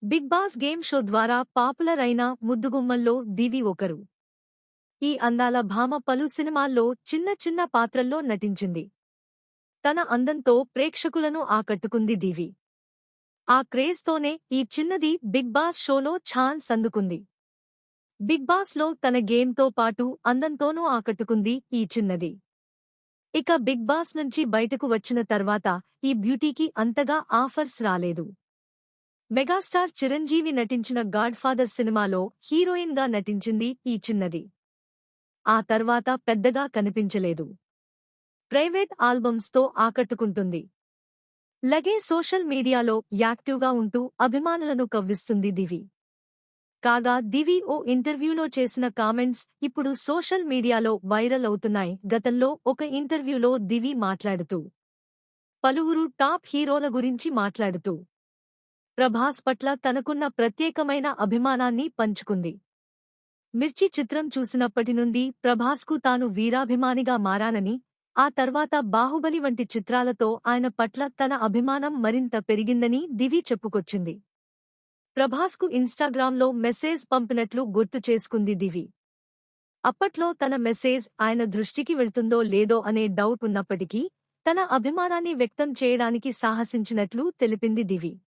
Big boss game show ద్వారా popular అయిన ముద్దుగుమ్మల్లో దివి ఒకరు. ఈ అందాల భామ పలు సినిమాల్లో చిన్న చిన్న పాత్రల్లో నటించింది. తన అందంతో ప్రేక్షకులను ఆకట్టుకుంది దివి. ఆ క్రేజ్తోనే ఈ చిన్నది బిగ్ బాస్ షోలో ఛాన్స్ అందుకుంది. బిగ్ బాస్లో తన గేమ్తో పాటు అందంతోనూ ఆకట్టుకుంది ఈ చిన్నది. ఇక బిగ్ బాస్ నుంచి బయటకు వచ్చిన తర్వాత ఈ బ్యూటీకి అంతగా ఆఫర్స్ రాలేదు. మెగాస్టార్ చిరంజీవి నటించిన గాడ్ ఫాదర్ సినిమాలో హీరోయిన్ గా నటించింది ఈ చిన్నది. ఆ తర్వాత పెద్దగా కనిపించలేదు. ప్రైవేట్ ఆల్బమ్స్ తో ఆకట్టుకుంటుంది. లగే సోషల్ మీడియాలో యాక్టివ్గా ఉంటూ అభిమానులను కవ్విస్తుంది దివి. కాగా దివి ఓ ఇంటర్వ్యూలో చేసిన కామెంట్స్ ఇప్పుడు సోషల్ మీడియాలో వైరల్ అవుతున్నాయి. గతంలో ఒక ఇంటర్వ్యూలో దివి మాట్లాడుతూ పలువురు టాప్ హీరోల గురించి మాట్లాడుతూ ప్రభాస్ పట్ల తనకున్న ప్రత్యేకమైన అభిమానాన్ని పంచుకుంది. మిర్చి చిత్రం చూసినప్పటి నుండి ప్రభాస్కు తాను వీరాభిమానిగా మారానని, ఆ తర్వాత బాహుబలి వంటి చిత్రాలతో ఆయన పట్ల తన అభిమానం మరింత పెరిగిందని దివి చెప్పుకొచ్చింది. ప్రభాస్కు ఇన్స్టాగ్రామ్లో మెసేజ్ పంపినట్లు గుర్తు చేసుకుంది దివి. అప్పట్లో తన మెసేజ్ ఆయన దృష్టికి వెళ్తుందో లేదో అనే డౌట్ ఉన్నప్పటికీ తన అభిమానాన్ని వ్యక్తం చేయడానికి సాహసించినట్లు తెలిపింది దివి.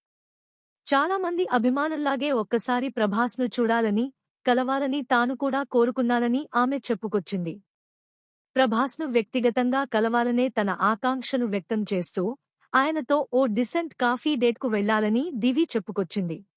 చాలామంది అభిమానుల్లాగే ఒక్కసారి ప్రభాస్ను చూడాలని, కలవాలని తాను కూడా కోరుకున్నానని ఆమె చెప్పుకొచ్చింది. ప్రభాస్ను వ్యక్తిగతంగా కలవాలనే తన ఆకాంక్షను వ్యక్తం చేస్తూ ఆయనతో ఓ డీసెంట్ కాఫీ డేట్కు వెళ్లాలని దివి చెప్పుకొచ్చింది.